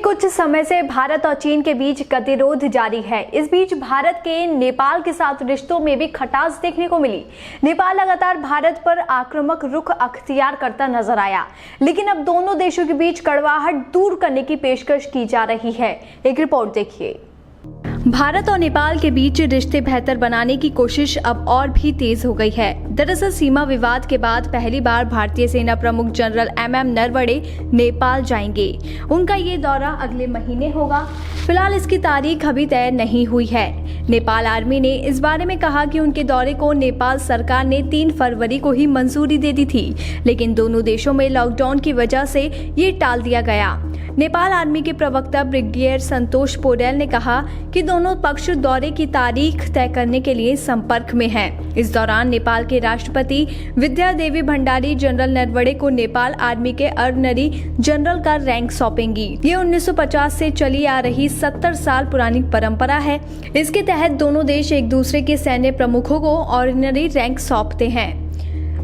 कुछ समय से भारत और चीन के बीच गतिरोध जारी है। इस बीच भारत के नेपाल के साथ रिश्तों में भी खटास देखने को मिली। नेपाल लगातार भारत पर आक्रामक रुख अख्तियार करता नजर आया, लेकिन अब दोनों देशों के बीच कड़वाहट दूर करने की पेशकश की जा रही है। एक रिपोर्ट देखिए। भारत और नेपाल के बीच रिश्ते बेहतर बनाने की कोशिश अब और भी तेज हो गई है। दरअसल सीमा विवाद के बाद पहली बार भारतीय सेना प्रमुख जनरल MM नरवणे नेपाल जाएंगे। उनका ये दौरा अगले महीने होगा। फिलहाल इसकी तारीख अभी तय नहीं हुई है। नेपाल आर्मी ने इस बारे में कहा कि उनके दौरे को नेपाल सरकार ने 3 फरवरी को ही मंजूरी दे दी थी, लेकिन दोनों देशों में लॉकडाउन की वजह से ये टाल दिया गया। नेपाल आर्मी के प्रवक्ता ब्रिगेडियर संतोष पोरेल ने कहा कि दोनों पक्ष दौरे की तारीख तय करने के लिए संपर्क में हैं। इस दौरान नेपाल के राष्ट्रपति विद्या देवी भंडारी जनरल नरवणे को नेपाल आर्मी के ऑर्डिनरी जनरल का रैंक सौंपेंगी। ये 1950 से चली आ रही 70 साल पुरानी परंपरा है। इसके तहत दोनों देश एक दूसरे के सैन्य प्रमुखों को ऑर्डिनरी रैंक सौंपते हैं।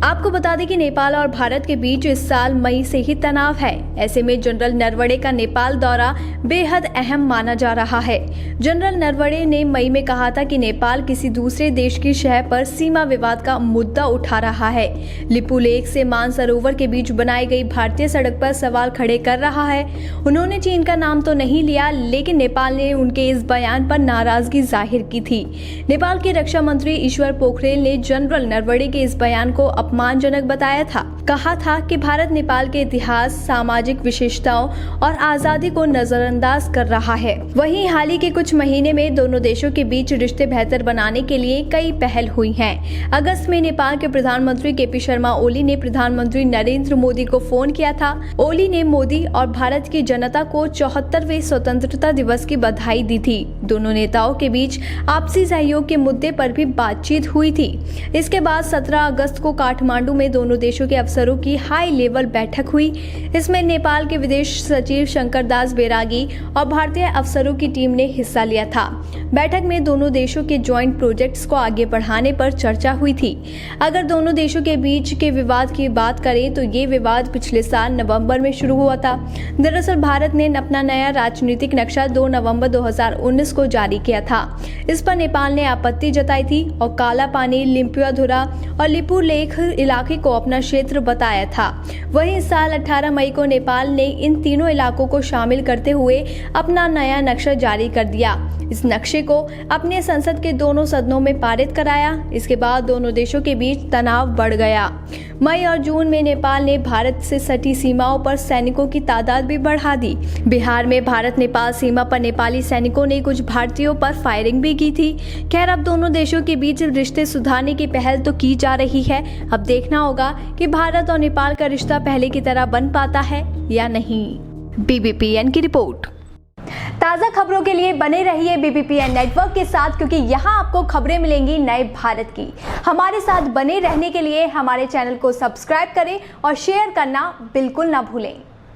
आपको बता दें कि नेपाल और भारत के बीच इस साल मई से ही तनाव है। ऐसे में जनरल नरवणे का नेपाल दौरा बेहद अहम माना जा रहा है। जनरल नरवणे ने मई में कहा था कि नेपाल किसी दूसरे देश की शह पर सीमा विवाद का मुद्दा उठा रहा है। लिपू लेक से मानसरोवर के बीच बनाई गई भारतीय सड़क पर सवाल खड़े कर रहा है। उन्होंने चीन का नाम तो नहीं लिया, लेकिन नेपाल ने उनके इस बयान पर नाराजगी जाहिर की थी। नेपाल के रक्षा मंत्री ईश्वर पोखरेल ने जनरल नरवणे के इस बयान को अपमानजनक बताया था। कहा था कि भारत नेपाल के इतिहास, सामाजिक विशेषताओं और आजादी को नजरअंदाज कर रहा है। वहीं हाल ही के कुछ महीने में दोनों देशों के बीच रिश्ते बेहतर बनाने के लिए कई पहल हुई हैं। अगस्त में नेपाल के प्रधानमंत्री KP शर्मा ओली ने प्रधानमंत्री नरेंद्र मोदी को फोन किया था। ओली ने मोदी और भारत की जनता को 74वें स्वतंत्रता दिवस की बधाई दी थी। दोनों नेताओं के बीच आपसी सहयोग के मुद्दे पर भी बातचीत हुई थी। इसके बाद 17 अगस्त को काठमांडू में दोनों देशों के अफसरों की हाई लेवल बैठक हुई। इसमें नेपाल के विदेश सचिव शंकर दास बैरागी और भारतीय अफसरों की टीम ने हिस्सा लिया था। बैठक में दोनों देशों के ज्वाइंट प्रोजेक्ट्स को आगे बढ़ाने पर चर्चा हुई थी। अगर दोनों देशों के बीच के विवाद की बात करें तो ये विवाद पिछले साल नवंबर में शुरू हुआ था। दरअसल भारत ने अपना नया राजनीतिक नक्शा 2 नवंबर 2019 को जारी किया था। इस पर नेपाल ने आपत्ति जताई थी और काला पानी, लिम्पुयाधुरा और लिपू लेक इलाके को अपना क्षेत्र बताया था। वहीं इस साल 18 मई को नेपाल ने इन तीनों इलाकों को शामिल करते हुए अपना नया नक्शा जारी कर दिया। इस नक्शे को अपने संसद के दोनों सदनों में पारित कराया। इसके बाद दोनों देशों के बीच तनाव बढ़ गया। मई और जून में नेपाल ने भारत से सटी सीमाओं पर सैनिकों की तादाद भी बढ़ा दी। बिहार में भारत नेपाल सीमा पर नेपाली सैनिकों ने कुछ भारतीयों पर फायरिंग भी की थी। खैर, अब दोनों देशों के बीच रिश्ते सुधारने की पहल तो की जा रही है। अब देखना होगा कि भारत और नेपाल का रिश्ता पहले की तरह बन पाता है या नहीं। BBPN की रिपोर्ट। ताज़ा खबरों के लिए बने रहिए BBPN नेटवर्क के साथ, क्योंकि यहाँ आपको खबरें मिलेंगी नए भारत की। हमारे साथ बने रहने के लिए हमारे चैनल को सब्सक्राइब करें और शेयर करना बिल्कुल ना भूलें।